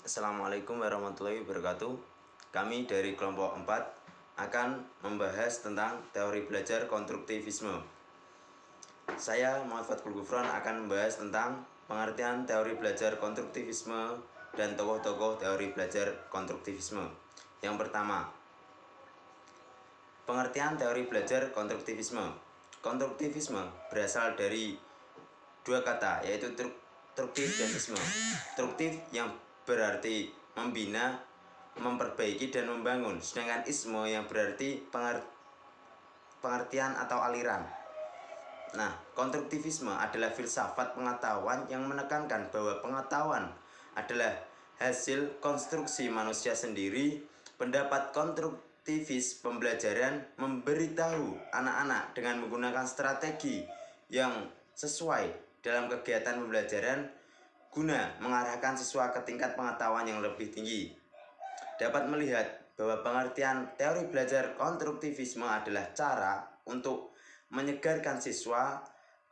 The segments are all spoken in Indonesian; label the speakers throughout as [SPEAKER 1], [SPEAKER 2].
[SPEAKER 1] Assalamualaikum warahmatullahi wabarakatuh. Kami dari kelompok 4 akan membahas tentang teori belajar konstruktivisme. Saya Muhammad Fatkul Gufron akan membahas tentang pengertian teori belajar konstruktivisme dan tokoh-tokoh teori belajar konstruktivisme. Yang pertama, pengertian teori belajar konstruktivisme. Konstruktivisme berasal dari dua kata, yaitu struktif dan isme. Struktif yang berarti membina, memperbaiki, dan membangun, sedangkan isme yang berarti pengertian atau aliran. Nah, konstruktivisme adalah filsafat pengetahuan yang menekankan bahwa pengetahuan adalah hasil konstruksi manusia sendiri. Pendapat konstruktivis pembelajaran memberitahu anak-anak dengan menggunakan strategi yang sesuai dalam kegiatan pembelajaran guna mengarahkan siswa ke tingkat pengetahuan yang lebih tinggi. Dapat melihat bahwa pengertian teori belajar konstruktivisme adalah cara untuk menyegarkan siswa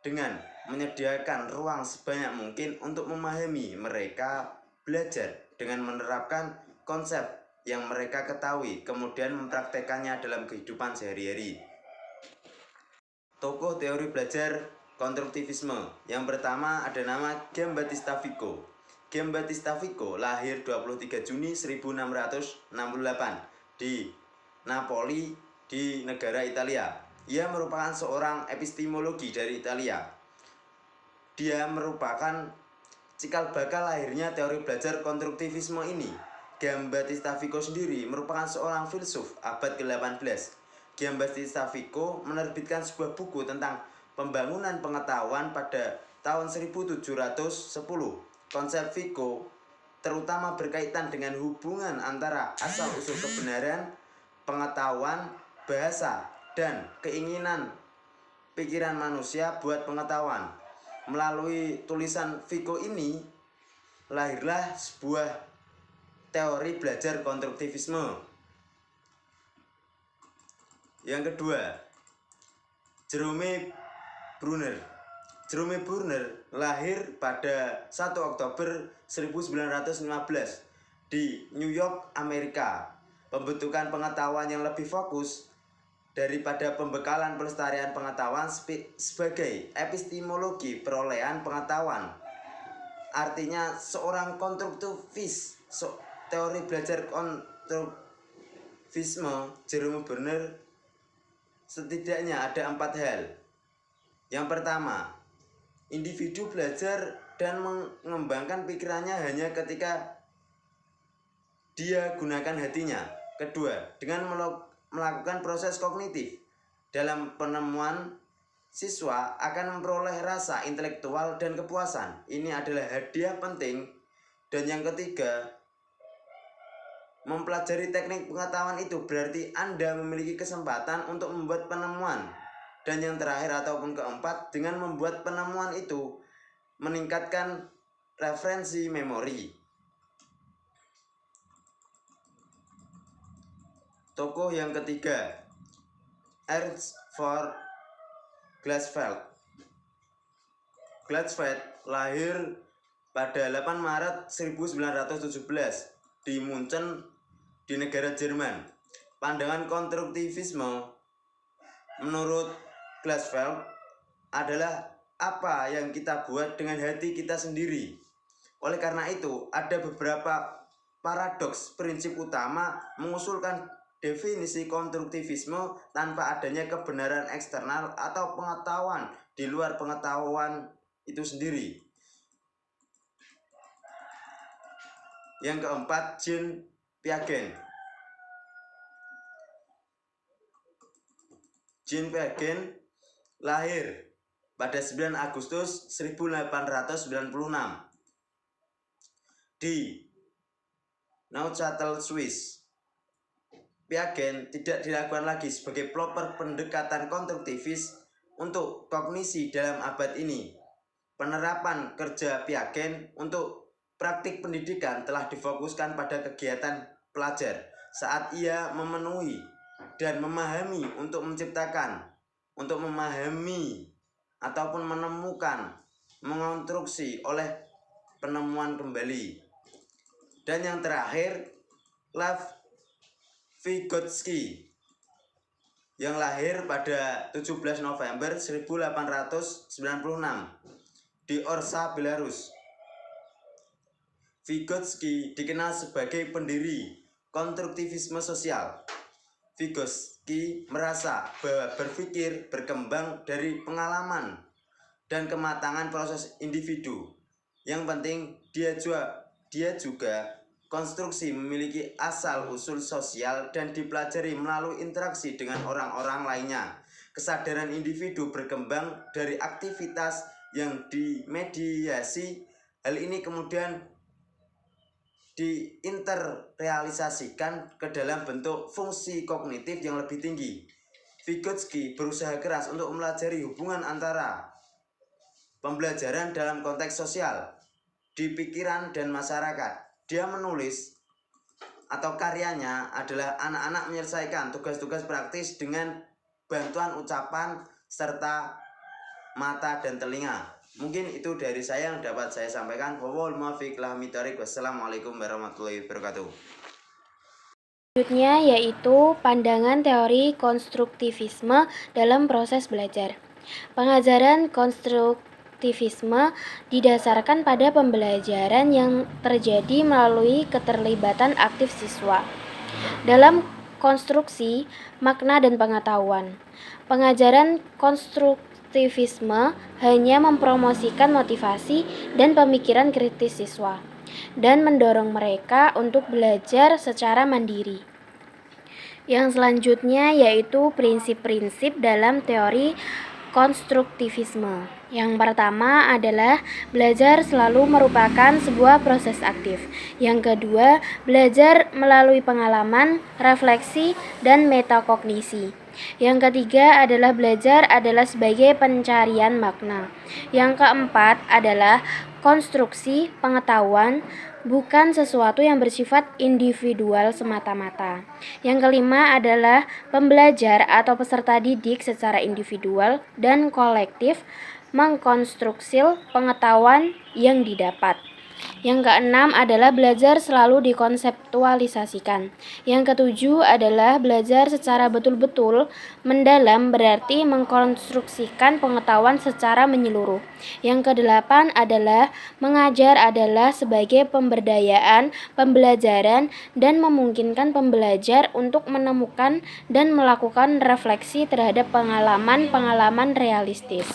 [SPEAKER 1] dengan menyediakan ruang sebanyak mungkin untuk memahami. Mereka belajar dengan menerapkan konsep yang mereka ketahui, kemudian mempraktekannya dalam kehidupan sehari-hari. Tokoh teori belajar konstruktivisme. Yang pertama ada nama Giambattista Vico. Giambattista Vico lahir 23 Juni 1668 di Napoli di negara Italia. Ia merupakan seorang epistemologi dari Italia. Dia merupakan cikal bakal lahirnya teori belajar konstruktivisme ini. Giambattista Vico sendiri merupakan seorang filsuf abad ke-18. Giambattista Vico menerbitkan sebuah buku tentang pembangunan pengetahuan pada tahun 1710. Konsep Vico terutama berkaitan dengan hubungan antara asal-usul kebenaran, pengetahuan, bahasa, dan keinginan pikiran manusia buat pengetahuan. Melalui tulisan Vico ini, lahirlah sebuah teori belajar konstruktivisme. Yang kedua, Jerome Bruner. Jerome Bruner lahir pada 1 Oktober 1915 di New York, Amerika. Pembentukan pengetahuan yang lebih fokus daripada pembekalan pelestarian pengetahuan sebagai epistemologi perolehan pengetahuan. Artinya seorang konstruktivis, teori belajar konstruktivisme Jerome Bruner setidaknya ada 4 hal. Yang pertama, individu belajar dan mengembangkan pikirannya hanya ketika dia gunakan hatinya. Kedua, dengan melakukan proses kognitif. Dalam penemuan, siswa akan memperoleh rasa intelektual dan kepuasan. Ini adalah hadiah penting. Dan yang ketiga, mempelajari teknik pengetahuan itu berarti Anda memiliki kesempatan untuk membuat penemuan. Dan yang terakhir ataupun keempat, dengan membuat penemuan itu meningkatkan referensi memori. Tokoh yang ketiga, Ernst von Glasfeld. Glasfeld lahir pada 8 Maret 1917 di Munchen di negara Jerman. Pandangan konstruktivisme menurut Glasfeld adalah apa yang kita buat dengan hati kita sendiri. Oleh karena itu, ada beberapa paradoks. Prinsip utama mengusulkan definisi konstruktivisme tanpa adanya kebenaran eksternal atau pengetahuan di luar pengetahuan itu sendiri. Yang keempat, Jean Piaget. Jean Piaget lahir pada 9 Agustus 1896 di Neuchâtel, Swiss. Piaget tidak dilakukan lagi sebagai pelopor pendekatan konstruktivis untuk kognisi dalam abad ini. Penerapan kerja Piaget untuk praktik pendidikan telah difokuskan pada kegiatan pelajar saat ia memenuhi dan memahami untuk menciptakan, untuk memahami ataupun menemukan, mengonstruksi oleh penemuan kembali. Dan yang terakhir, Lev Vygotsky yang lahir pada 17 November 1896 di Orsa, Belarus. Vygotsky dikenal sebagai pendiri konstruktivisme sosial. Vygotsky merasa bahwa berpikir berkembang dari pengalaman dan kematangan proses individu. Yang penting dia juga konstruksi memiliki asal-usul sosial dan dipelajari melalui interaksi dengan orang-orang lainnya. Kesadaran individu berkembang dari aktivitas yang dimediasi. Hal ini kemudian diinterrealisasikan ke dalam bentuk fungsi kognitif yang lebih tinggi. Vygotsky berusaha keras untuk mempelajari hubungan antara pembelajaran dalam konteks sosial di pikiran dan masyarakat. Dia menulis atau karyanya adalah anak-anak menyelesaikan tugas-tugas praktis dengan bantuan ucapan serta mata dan telinga. Mungkin itu dari saya yang dapat saya sampaikan. Wassalamualaikum warahmatullahi wabarakatuh.
[SPEAKER 2] Selanjutnya yaitu pandangan teori konstruktivisme dalam proses belajar. Pengajaran konstruktivisme didasarkan pada pembelajaran yang terjadi melalui keterlibatan aktif siswa dalam konstruksi, makna, dan pengetahuan. Pengajaran konstruktivisme hanya mempromosikan motivasi dan pemikiran kritis siswa dan mendorong mereka untuk belajar secara mandiri. Yang selanjutnya yaitu prinsip-prinsip dalam teori konstruktivisme. Yang pertama adalah belajar selalu merupakan sebuah proses aktif. Yang kedua, belajar melalui pengalaman, refleksi, dan metakognisi. Yang ketiga adalah belajar adalah sebagai pencarian makna. Yang keempat adalah konstruksi pengetahuan bukan sesuatu yang bersifat individual semata-mata. Yang kelima adalah pembelajar atau peserta didik secara individual dan kolektif mengkonstruksi pengetahuan yang didapat. Yang keenam adalah belajar selalu dikonseptualisasikan. Yang ketujuh adalah belajar secara betul-betul mendalam, berarti mengkonstruksikan pengetahuan secara menyeluruh. Yang kedelapan adalah mengajar adalah sebagai pemberdayaan, pembelajaran, dan memungkinkan pembelajar untuk menemukan dan melakukan refleksi terhadap pengalaman-pengalaman realistis.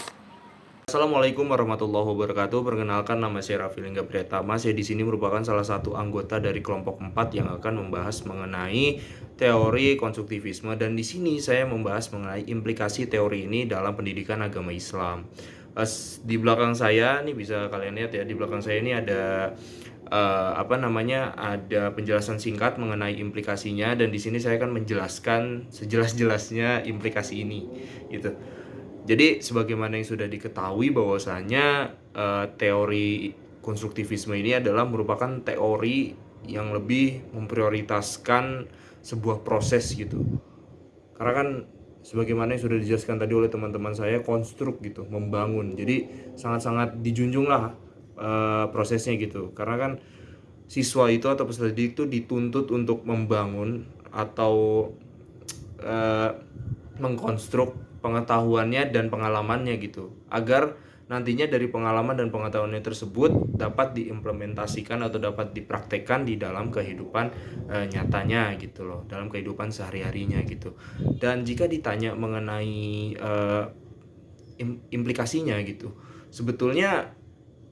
[SPEAKER 3] Assalamualaikum warahmatullahi wabarakatuh. Perkenalkan, nama saya Raffi Lingga Priyatama. Saya di sini merupakan salah satu anggota dari kelompok 4 yang akan membahas mengenai teori konstruktivisme, dan di sini saya membahas mengenai implikasi teori ini dalam pendidikan agama Islam. Di belakang saya nih, bisa kalian lihat ya, di belakang saya ini ada ada penjelasan singkat mengenai implikasinya, dan di sini saya akan menjelaskan sejelas-jelasnya implikasi ini gitu. Jadi sebagaimana yang sudah diketahui bahwasanya teori konstruktivisme ini adalah merupakan teori yang lebih memprioritaskan sebuah proses gitu. Karena kan sebagaimana yang sudah dijelaskan tadi oleh teman-teman saya, konstruk gitu, membangun. Jadi sangat-sangat dijunjung lah prosesnya gitu. Karena kan siswa itu atau peserta didik itu dituntut untuk membangun atau mengkonstruk pengetahuannya dan pengalamannya gitu, agar nantinya dari pengalaman dan pengetahuannya tersebut dapat diimplementasikan atau dapat dipraktekkan di dalam kehidupan nyatanya gitu loh, dalam kehidupan sehari-harinya gitu. Dan jika ditanya mengenai implikasinya gitu, sebetulnya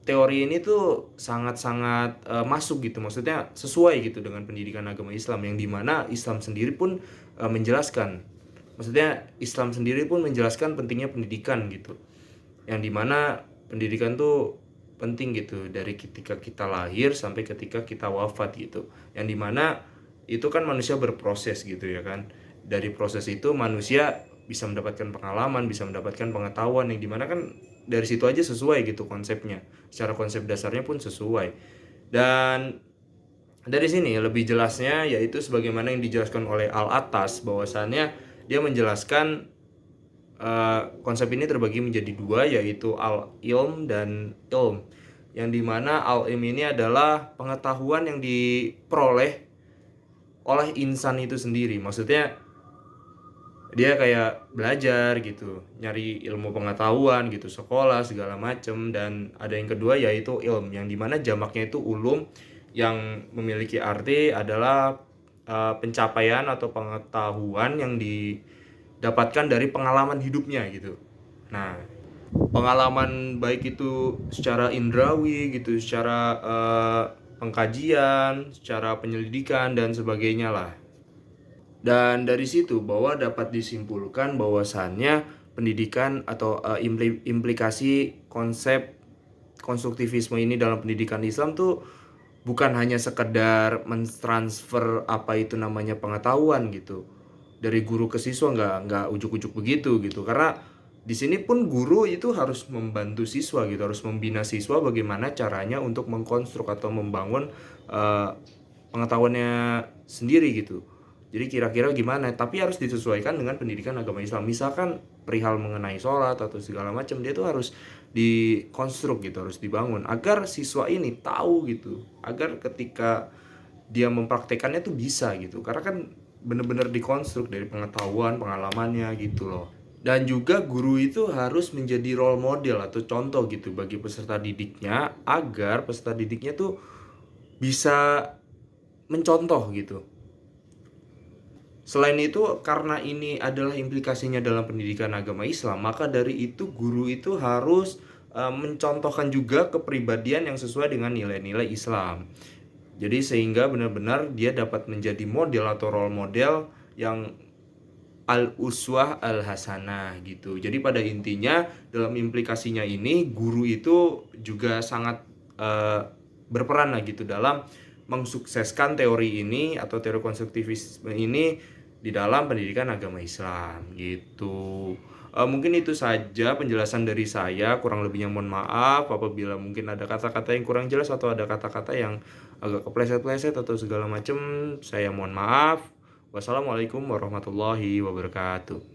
[SPEAKER 3] teori ini tuh sangat-sangat masuk gitu, maksudnya sesuai gitu dengan pendidikan agama Islam, yang dimana Islam sendiri pun menjelaskan. Maksudnya Islam sendiri pun menjelaskan pentingnya pendidikan gitu, yang dimana pendidikan tuh penting gitu dari ketika kita lahir sampai ketika kita wafat gitu, yang dimana itu kan manusia berproses gitu ya kan. Dari proses itu manusia bisa mendapatkan pengalaman, bisa mendapatkan pengetahuan, yang dimana kan dari situ aja sesuai gitu konsepnya, secara konsep dasarnya pun sesuai. Dan dari sini lebih jelasnya yaitu sebagaimana yang dijelaskan oleh Al-Attas, bahwasannya dia menjelaskan konsep ini terbagi menjadi dua, yaitu al-ilm dan ilm. yang dimana al-ilm ini adalah pengetahuan yang diperoleh oleh insan itu sendiri. Maksudnya dia kayak belajar gitu, nyari ilmu pengetahuan gitu, sekolah segala macem. Dan ada yang kedua yaitu ilm, yang dimana jamaknya itu ulum, yang memiliki arti adalah pencapaian atau pengetahuan yang didapatkan dari pengalaman hidupnya gitu. Nah, pengalaman baik itu secara indrawi gitu, secara pengkajian, secara penyelidikan dan sebagainya lah. Dan dari situ bahwa dapat disimpulkan bahwasannya pendidikan atau implikasi konsep konstruktivisme ini dalam pendidikan Islam tuh bukan hanya sekedar mentransfer apa itu namanya pengetahuan gitu dari guru ke siswa, nggak ujuk-ujuk begitu gitu. Karena di sini pun guru itu harus membantu siswa gitu, harus membina siswa bagaimana caranya untuk mengkonstruk atau membangun pengetahuannya sendiri gitu. Jadi kira-kira gimana, tapi harus disesuaikan dengan pendidikan agama Islam. Misalkan perihal mengenai sholat atau segala macam, dia tuh harus dikonstruk gitu, harus dibangun agar siswa ini tahu gitu, agar ketika dia mempraktekannya tuh bisa gitu. Karena kan bener-bener dikonstruk dari pengetahuan, pengalamannya gitu loh. Dan juga guru itu harus menjadi role model atau contoh gitu bagi peserta didiknya, agar peserta didiknya tuh bisa mencontoh gitu. Selain itu, karena ini adalah implikasinya dalam pendidikan agama Islam, maka dari itu guru itu harus mencontohkan juga kepribadian yang sesuai dengan nilai-nilai Islam. Jadi sehingga benar-benar dia dapat menjadi model atau role model yang al-uswah al-hasanah gitu. Jadi pada intinya dalam implikasinya ini guru itu juga sangat berperan lah gitu dalam mensukseskan teori ini atau teori konstruktivisme ini di dalam pendidikan agama Islam gitu. Mungkin itu saja penjelasan dari saya, kurang lebihnya mohon maaf apabila mungkin ada kata-kata yang kurang jelas atau ada kata-kata yang agak kepleset-pleset atau segala macam, saya mohon maaf. Wassalamualaikum warahmatullahi wabarakatuh.